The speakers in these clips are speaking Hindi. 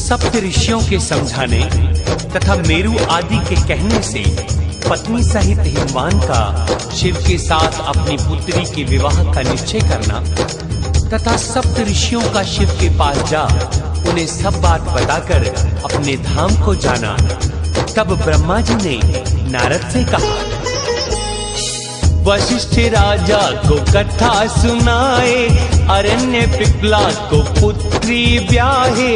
सप्त ऋषियों के समझाने तथा मेरु आदि के कहने से पत्नी सहित हिमवान का शिव के साथ अपनी पुत्री के विवाह का निश्चय करना तथा सप्त ऋषियों का शिव के पास जा उन्हें सब बात बताकर अपने धाम को जाना। तब ब्रह्मा जी ने नारद से कहा, वशिष्ठ राजा को कथा सुनाए, अरण्य पिपला को पुत्री ब्याहे।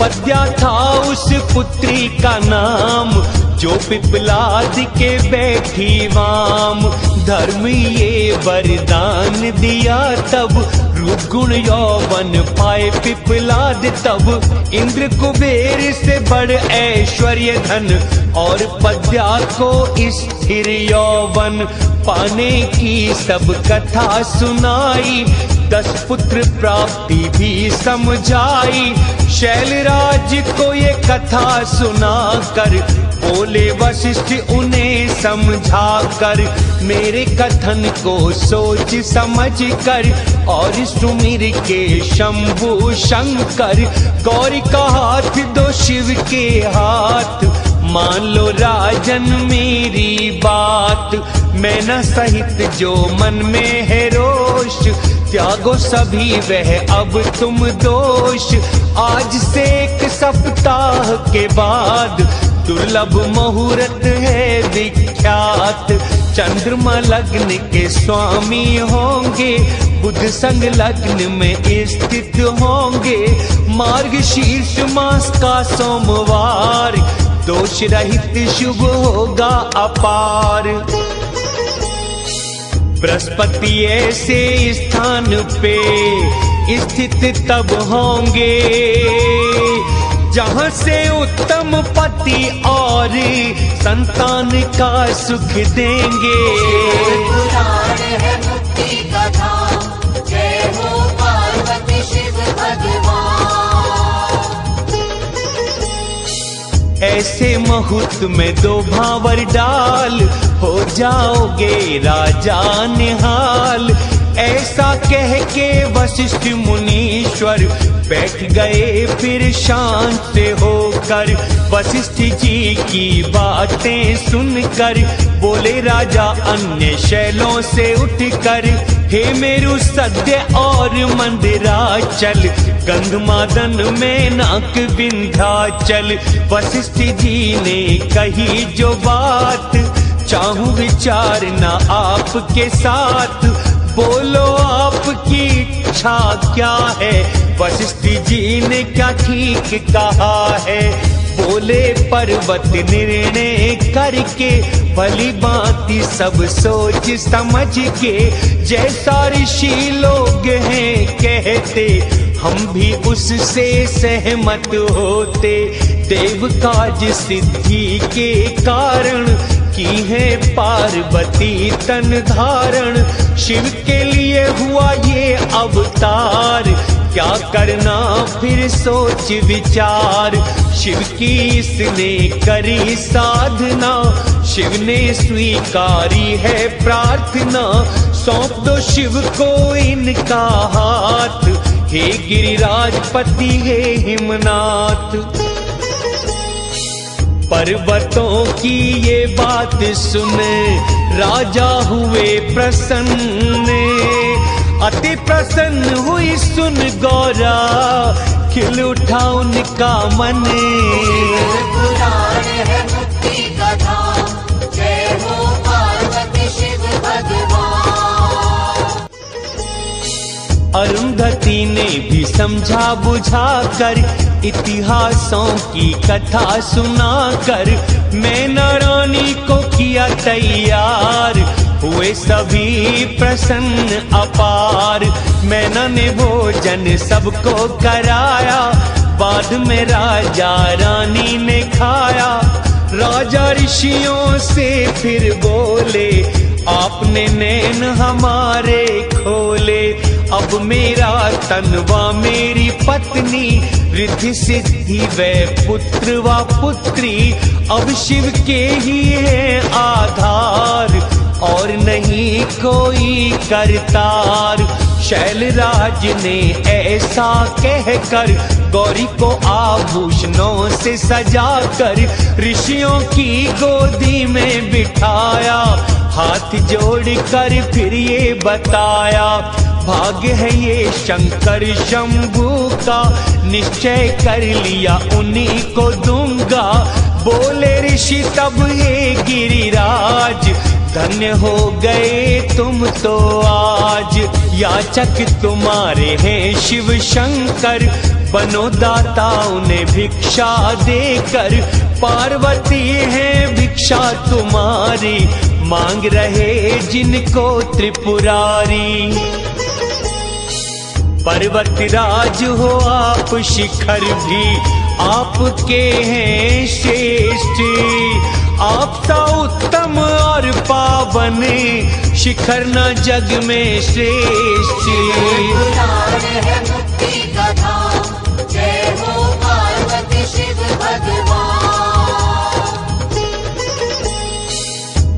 पद्या था उस पुत्री का नाम, जो पिपलाद के बैठी वाम। धर्म ये वरदान दिया तब, रूप गुण यौवन पाए पिपलाद तब। इंद्र कुबेर से बड़ ऐश्वर्य धन, और पद्या को स्थिर यौवन। पाने की सब कथा सुनाई, 10 पुत्र प्राप्ति भी समझाई। शैलराज को ये कथा सुना कर, बोले वशिष्ठ उन्हें समझा कर। मेरे कथन को सोच समझ कर, और सुमिर के शंभु शंकर। गौरी का हाथ दो शिव के हाथ, मान लो राजन मेरी बात। मैना सहित जो मन में है रोष, त्यागो सभी वह अब तुम दोष। आज से 1 सप्ताह के बाद, दुर्लभ मुहूर्त है विख्यात। चंद्रमा लग्न के स्वामी होंगे, बुध संग लग्न में स्थित होंगे। मार्ग शीर्ष मास का सोमवार, दोष रहित शुभ होगा अपार। बृहस्पति ऐसे स्थान पे स्थित तब होंगे, जहाँ से उत्तम पति और संतान का सुख देंगे। पुराण है मुक्ति कथा, जय हो पार्वती शिव भगवान। ऐसे मुहूर्त में 2 भावर डाल, हो जाओगे राजा निहाल। ऐसा कह के वशिष्ठ मुनीश्वर बैठ गए फिर शांत होकर। वशिष्ठ जी की बातें सुनकर, बोले राजा अन्य शैलों से उठकर। हे मेरु सद्य और मंदिराचल, गंधमादन में नाक विंध्याचल। वशिष्ठ जी ने कही जो बात, चाहूं विचारना आपके साथ। बोलो आपकी इच्छा क्या है, वशिष्ठ जी ने क्या ठीक कहा है। बोले पर्वत निर्णय करके, भली बाती सब सोच समझ के। जैसा ऋषि लोग हैं कहते, हम भी उससे सहमत होते। देव काज सिद्धि के कारण, की है पार्वती तन धारण। शिव के लिए हुआ ये अवतार, क्या करना फिर सोच विचार। शिव की इसने करी साधना, शिव ने स्वीकारी है प्रार्थना। सौंप दो शिव को इनका हाथ, हे गिरिराजपति हे हिमनाथ। पर्वतों की ये बात सुन, राजा हुए प्रसन्न। अति प्रसन्न हुई सुन गौरा, खिल उठा उनका मन। पुराण है मुक्ति कथा, जय हो पार्वती शिव भगवान। अरुंधति ने भी समझा बुझा कर, इतिहासों की कथा सुनाकर। मैना रानी को किया तैयार, हुए सभी प्रसन्न अपार। मैना ने भोजन सबको कराया, बाद में राजा रानी ने खाया। राजा ऋषियों से फिर बोले, आपने नैन हमारे खोले। अब मेरा तनवा मेरी पत्नी, रिद्धि सिद्धि व पुत्र व पुत्री। अब शिव के ही है आधार, और नहीं कोई करतार। शैलराज ने ऐसा कहकर गौरी को आभूषणों से सजाकर ऋषियों की गोदी में बिठाया। हाथ जोड़कर फिर ये बताया, भाग्य है ये शंकर शंभू का, निश्चय कर लिया उन्हीं को दूंगा। बोले ऋषि तब हे गिरिराज, धन्य हो गए तुम तो आज। याचक तुम्हारे हैं शिव शंकर, बनो दाता उन्हें भिक्षा देकर। पार्वती है भिक्षा तुम्हारी, मांग रहे जिनको त्रिपुरारी। पर्वतराज हो आप शिखर भी, आपके हैं श्रेष्ठ। आप सा उत्तम और पावन, शिखर न जग में श्रेष्ठ। पुराण है मुक्ति का धाम, जय हो पार्वती शिव भगवान।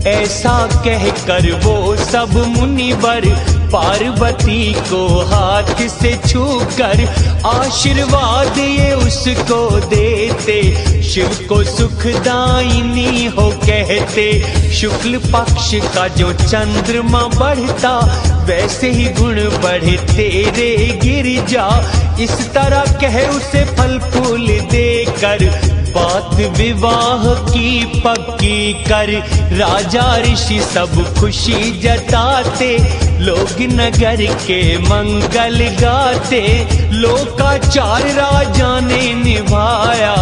ऐसा कहकर वो सब मुनिवर पार्वती को हाथ से छूकर आशीर्वाद ये उसको देते। शिव को सुखदायिनी हो कहते। शुक्ल पक्ष का जो चंद्रमा बढ़ता, वैसे ही गुण बढ़े तेरे गिरिजा। इस तरह कह उसे फल फूल देकर, बात विवाह की पक्की कर। राजा ऋषि सब खुशी जताते, लोग नगर के मंगल गाते। लोकाचार राजा ने निभाया,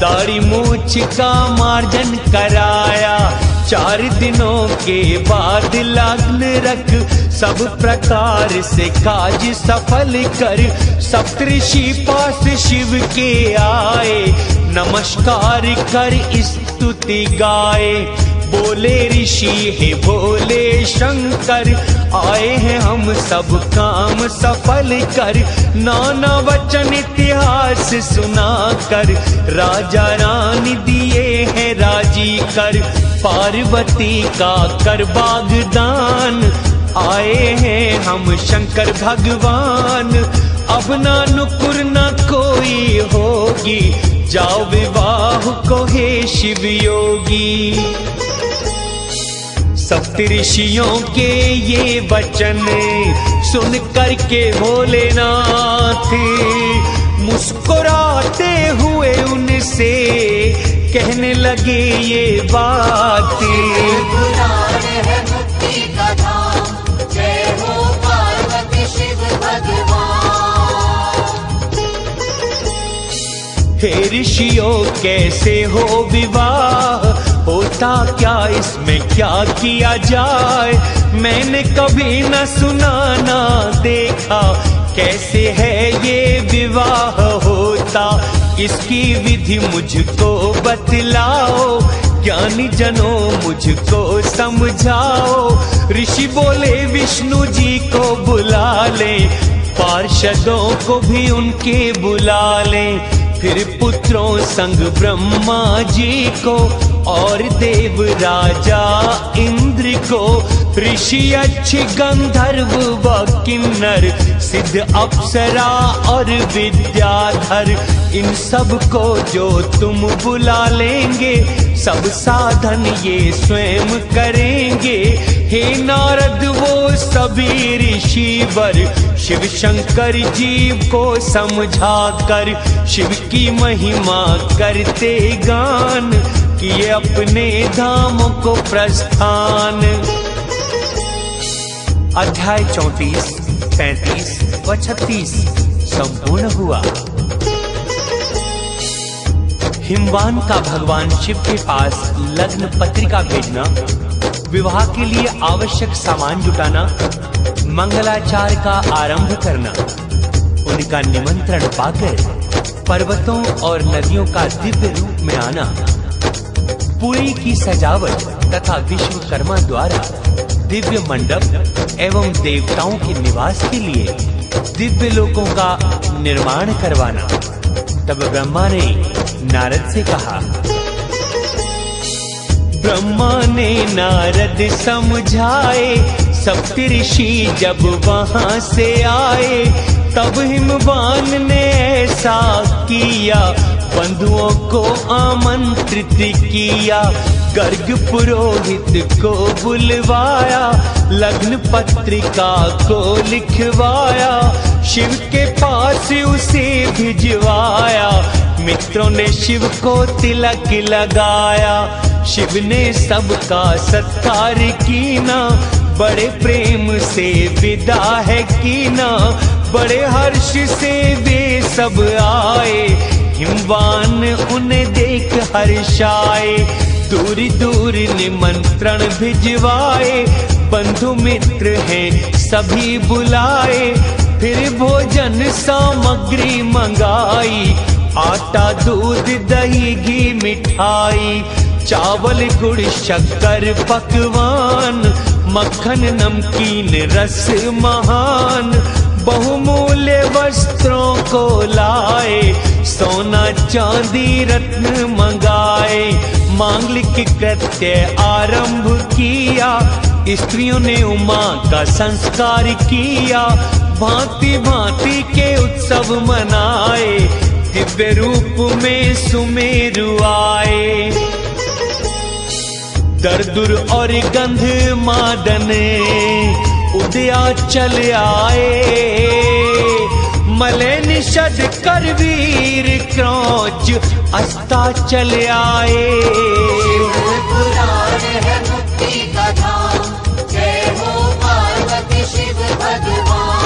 दाढ़ी मूछ का मार्जन कराया। 4 दिनों के बाद लग्न रख, सब प्रकार से काज सफल कर। सप्तऋषि पास शिव के आए, नमस्कार कर स्तुति गाए। बोले ऋषि हे बोले शंकर, आए हैं हम सब काम सफल कर। नाना वचन इतिहास सुनाकर, राजा रानी दिए हैं राजी कर। पार्वती का कर बागदान, आए हैं हम शंकर भगवान। अब ना नुकुर ना कोई होगी, जाओ विवाह को हे शिव योगी। सप्तऋषियों के ये वचन सुन करके भोलेनाथ मुस्कुराते हुए उनसे कहने लगे ये बात। पुराण है मुक्ति का धाम, जय हो पार्वती शिव भगवान। हे ऋषियों कैसे हो विवाह, होता क्या इसमें क्या किया जाए। मैंने कभी न सुना ना देखा, कैसे है ये विवाह होता। इसकी विधि मुझको बतलाओ, ज्ञानी जनों मुझको समझाओ। ऋषि बोले विष्णु जी को बुला ले, पार्षदों को भी उनके बुला ले। फिर पुत्रों संग ब्रह्मा जी को और देव राजा इंद्र को। ऋषि अच्छे गंधर्व व किन्नर, सिद्ध अप्सरा और विद्याधर। इन सब को जो तुम बुला लेंगे, सब साधन ये स्वयं करेंगे। हे नारद वो सभी ऋषिवर, शिव शंकर जीव को समझा कर। शिव की महिमा करते गान, किए अपने धाम को प्रस्थान। अध्याय 34, 35 व 36 संपूर्ण हुआ। हिमवान का भगवान शिव के पास लग्न पत्रिका भेजना, विवाह के लिए आवश्यक सामान जुटाना, मंगलाचार का आरंभ करना, उनका निमंत्रण पाकर पर्वतों और नदियों का दिव्य रूप में आना, पुरी की सजावट तथा विश्वकर्मा द्वारा दिव्य मंडप एवं देवताओं के निवास के लिए दिव्य लोकों का निर्माण करवाना। तब ब्रह्मा ने नारद से कहा, ब्रह्मा ने नारद समझाए, सप्तऋषि जब वहां से आए, तब हिमवान ने ऐसा किया, बंधुओं को आमंत्रित किया, गर्ग पुरोहित को बुलवाया, लग्न पत्रिका को लिखवाया, शिव के पास उसे भिजवाया, मित्रों ने शिव को तिलक लगाया, शिव ने सबका सत्कार कीना, बड़े प्रेम से विदा है कीना, बड़े हर्ष से वे सब आए, हिमवान उन्हें देख हर्षाए, दूर दूर निमंत्रण भिजवाए, बंधु मित्र हैं सभी बुलाए, फिर भोजन सामग्री मंगाई, आटा दूध दही घी मिठाई, चावल गुड़ शक्कर पकवान, मक्खन नमकीन रस महान, बहुमूल्य वस्त्रों को लाए, सोना चांदी रत्न मंगाए, मांगलिक कृत्य आरंभ किया, स्त्रियों ने उमा का संस्कार किया, भांति भांति के उत्सव मनाए, दिव्य रूप में सुमेरु आए, दर्दुर और गंध मादन उदयाचल आए, मले निषद करवीर क्रोच अस्ताचल आए। पुराण है मुक्ति का धाम, जय हो पार्वती शिव भगवान।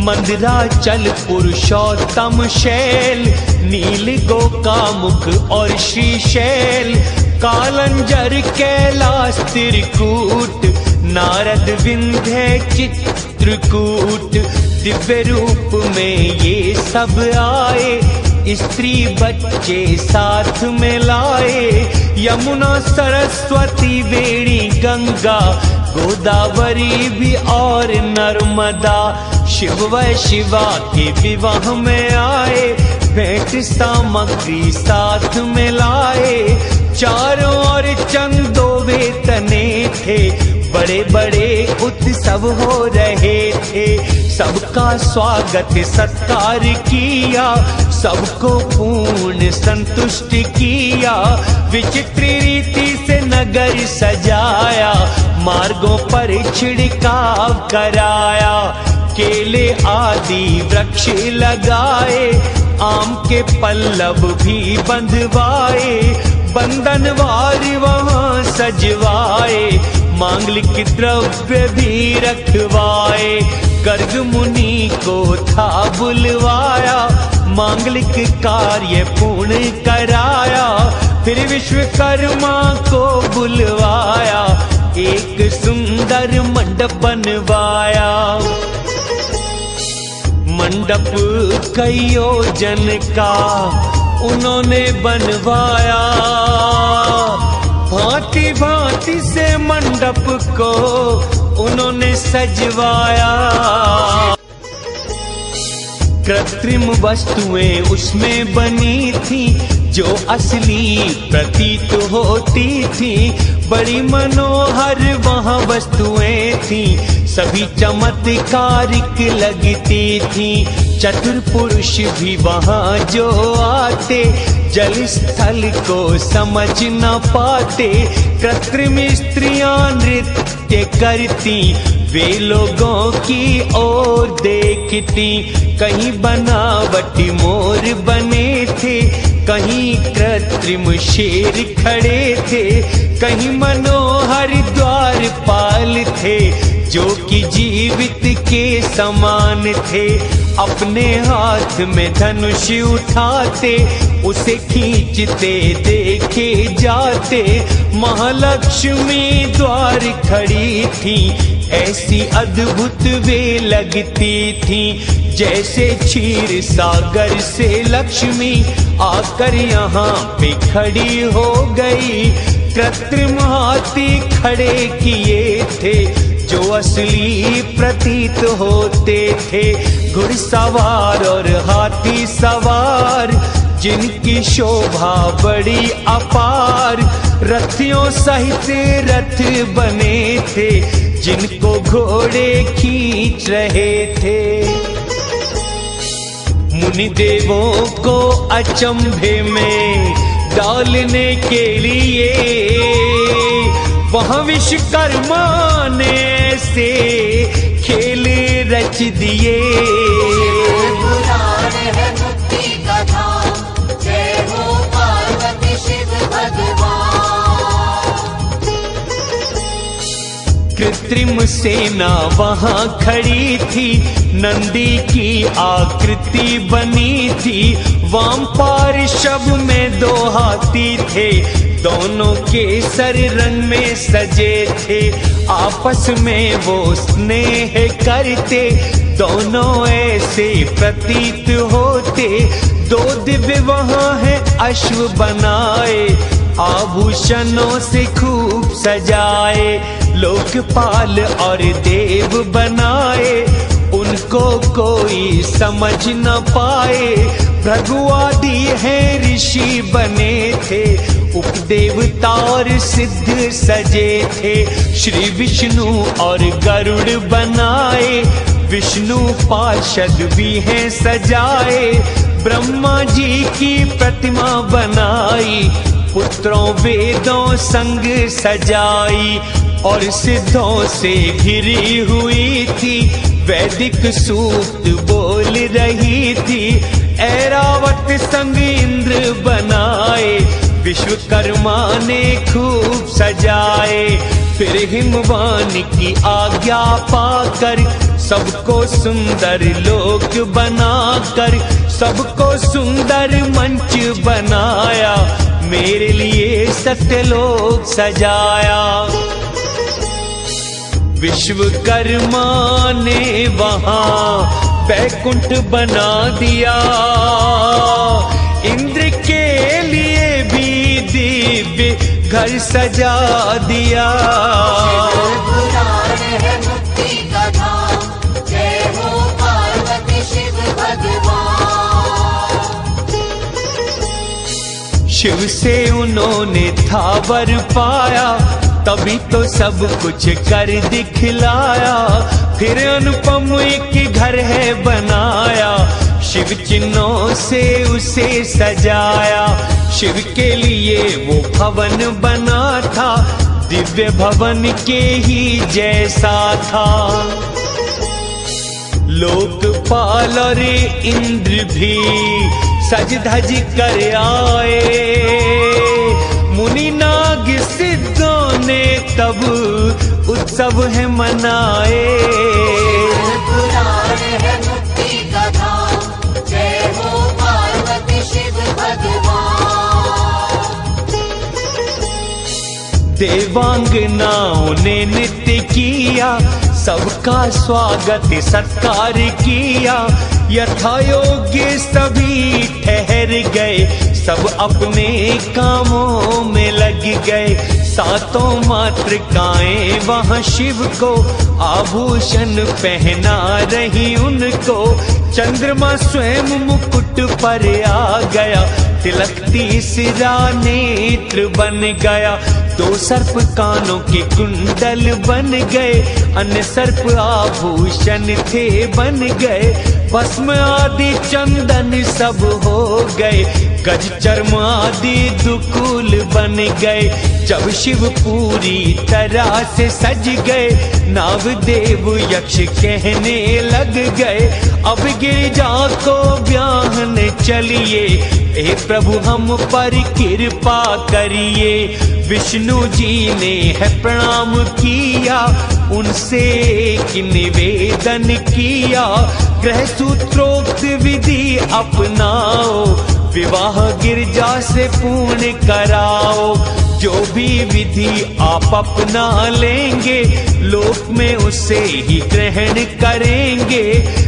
मंदिराचल पुरुषोत्तम शैल, नील गोकामुख और श्रीशैल, कालंजर कैलाश त्रिकूट, नारद विंध्य चित्रकूट, दिव्य रूप में ये सब आए, स्त्री बच्चे साथ में लाए, यमुना सरस्वती वेणी गंगा, गोदावरी भी और नर्मदा, शिव व शिवा के विवाह में आए, भेंट सामग्री साथ में लाए, चारों ओर चंदोवे तने थे, बड़े बड़े उत्सव हो रहे थे, सबका स्वागत सत्कार किया, सबको पूर्ण संतुष्ट किया, विचित्र रीति से नगर सजाया, मार्गों पर छिड़काव कराया, केले आदि वृक्ष लगाए, आम के पल्लव भी बंधवाए, बंधनवार वहाँ सजवाए, मांगलिक द्रव्य भी रखवाए, गर्ग मुनि को था बुलवाया, मांगलिक कार्य पूर्ण कराया, फिर विश्वकर्मा को बुलवाया, एक सुंदर मंडप बनवाया, मंडप कई योजन का उन्होंने बनवाया, भांति भांति से मंडप को उन्होंने सजवाया, कृत्रिम वस्तुएं उसमें बनी थी, जो असली प्रतीत होती थी, बड़ी मनोहर वहाँ वस्तुएं थी, सभी चमत्कारिक लगती थी, चतुर पुरुष भी वहाँ जो आते, जल स्थल को समझ न पाते, कृत्रिम स्त्रियां नृत्य करती, वे लोगों की ओर देखती, कहीं बनावटी मोर बने थे, कहीं कृत्रिम शेर खड़े थे, कहीं मनोहर द्वारपाल थे, जो कि जीवित के समान थे, अपने हाथ में धनुष उठाते, उसे खींचते देखे जाते, महालक्ष्मी द्वार खड़ी थी, ऐसी अद्भुत वे लगती थी, जैसे क्षीर सागर से लक्ष्मी आकर यहाँ पे खड़ी हो गई, कृत्रिम हाथी खड़े किए थे, जो असली प्रतीत होते थे, घुड़सवार और हाथी सवार, जिनकी शोभा बड़ी अपार, रथियों सहित रथ बने थे, जिनको घोड़े खींच रहे थे। मुनि देवों को अचंभे में डालने के लिए वहां विश्वकर्मा ने से खेल रच दिए। पुराण है मुक्ति का धाम, जय हो पार्वती शिव भगवान। कृत्रिम सेना वहां खड़ी थी, नंदी की आकृति बनी थी, वाम पार्श्व में 2 हाथी थे, दोनों केसर रंग में सजे थे, आपस में वो स्नेह करते, दोनों ऐसे प्रतीत होते। 2 दिव्य वहां है अश्व बनाए, आभूषणों से खूब सजाए, लोकपाल और देव बनाए, उनको कोई समझ न पाए। भृगुआदि है ऋषि बने थे, उपदेवता और सिद्ध सजे थे, श्री विष्णु और गरुड़ बनाए, विष्णु पार्षद भी हैं सजाए। ब्रह्मा जी की प्रतिमा बनाई, पुत्रों वेदों संग सजाई, और सिद्धों से घिरी हुई थी, वैदिक सूक्त बोल रही थी। ऐरावत संग इंद्र बनाए, विश्वकर्मा ने खूब सजाए। फिर हिमवान की आज्ञा पाकर सबको सुंदर लोक बनाकर, सबको सुंदर मंच बनाया, मेरे लिए सत्यलोक सजाया। विश्वकर्मा ने वहां बैकुंठ बना दिया, इंद्र के लिए भी दिव्य घर सजा दिया। पुराण है मुक्ति का धाम, जय हो पार्वती शिव भगवान। शिव से उन्होंने था वर पाया, तभी तो सब कुछ कर दिखलाया। फिर अनुपम एक घर है बनाया, शिव चिन्हों से उसे सजाया। शिव के लिए वो भवन बना था, दिव्य भवन के ही जैसा था। लोकपाल और इंद्र भी सज धज कर आए, मुनि नाग सिद्धों ने तब उत्सव है मनाए। पुराण है मुक्ति का धाम, जय हो पार्वती शिव भगवान। देवांगनाओं ने नृत्य किया, सबका स्वागत सत्कार किया। यथा योग्य सभी ठहर गए, सब अपने कामों में लग गए। सातों मातृकाएं वहां शिव को आभूषण पहना रही उनको। चंद्रमा स्वयं मुकुट पर आ गया, तिलकती सिरा नेत्र बन गया। 2 सर्प कानों के कुंडल बन गए, अन्य सर्प आभूषण थे बन गए। भस्म आदि चंदन सब हो गए, गज चर्म आदि दुकूल बन गए। जब शिव पूरी तरह से सज गए, नागदेव यक्ष कहने लग गए, अब गिरिजा को ब्याहने चलिए, हे प्रभु हम पर कृपा करिए। विष्णु जी ने है प्रणाम किया, उनसे एक निवेदन किया, ग्रह सूत्रोक्त विधि अपनाओ, विवाह गिरजा से पूर्ण कराओ। जो भी विधि आप अपना लेंगे, लोक में उसे ही ग्रहण करेंगे।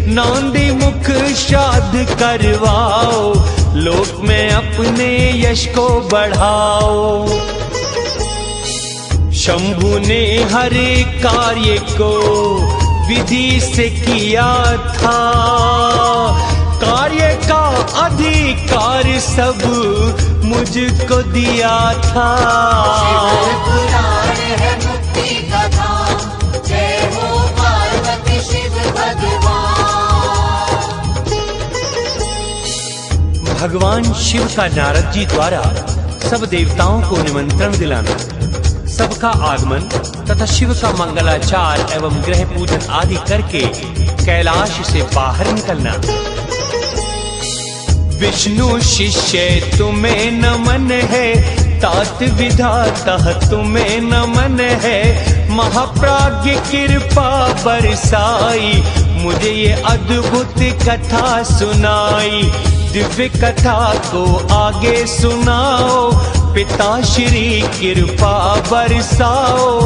नांदी मुख श्राद्ध करवाओ, लोक में अपने यश को बढ़ाओ। शंभु ने हर कार्य को विधि से किया था, कार्य का अधिकार सब मुझको दिया था। शिव पुराण है मुक्ति का धाम, जय हो पार्वती शिव भगवान। भगवान शिव का नारद जी द्वारा सब देवताओं को निमंत्रण दिलाना, सबका आगमन तथा शिव का मंगलाचार एवं ग्रह पूजन आदि करके कैलाश से बाहर निकलना। विष्णु शिष्य तुम्हें नमन है, तात विधाता तुम्हें नमन है। महाप्राज्ञ कृपा बरसाई, मुझे ये अद्भुत कथा सुनाई। दिव्य कथा को आगे सुनाओ, पिता श्री कृपा बरसाओ।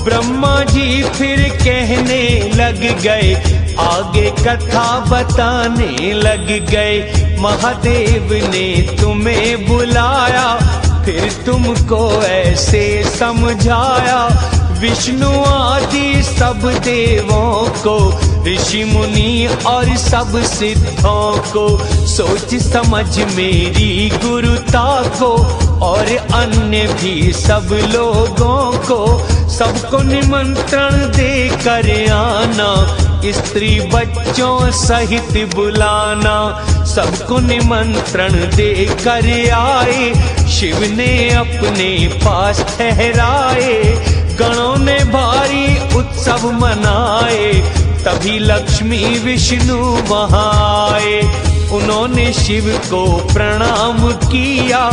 ब्रह्मा जी फिर कहने लग गए, आगे कथा बताने लग गए। महादेव ने तुम्हें बुलाया, फिर तुमको ऐसे समझाया। विष्णु आदि सब देवों को, ऋषि मुनि और सब सिद्धों को, सोच समझ मेरी गुरुता को, और अन्य भी सब लोगों को, सबको निमंत्रण देकर आना। स्त्री बच्चों सहित बुलाना, सबको निमंत्रण देकर आए। शिव ने अपने पास ठहराए, गणों ने भारी उत्सव मनाए। तभी लक्ष्मी विष्णु वहां आए, उन्होंने शिव को प्रणाम किया,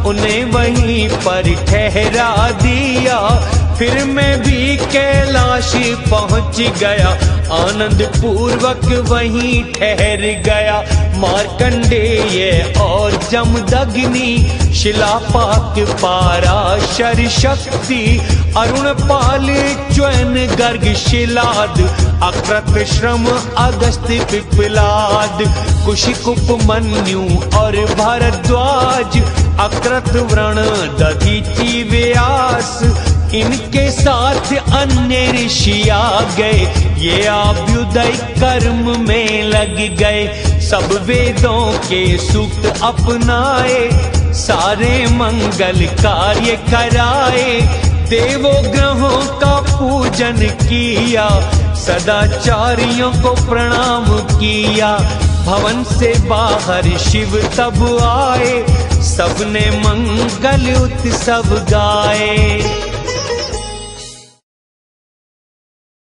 उन्हें वहीं पर ठहरा दिया। फिर मैं भी कैलाश पहुंच गया, आनंद पूर्वक वहीं ठहर गया। मार्कंडेय और जमदग्नि, शिलापाक पाराशर शक्ति, अरुणपाल च्वयन गर्ग शिलाद, अक्रत श्रम अगस्त पिपलाद, कुशिकुप मन्यु और भारद्वाज, अक्रत व्रण दधीचि व्यास। इनके साथ अन्य ऋषि आ गए, ये अभ्युदय कर्म में लग गए। सब वेदों के सूक्त अपनाए, सारे मंगल कार्य कराए। देवों ग्रहों का पूजन किया, सदाचारियों को प्रणाम किया। भवन से बाहर शिव तब आए, सबने मंगल उत्सव गाए।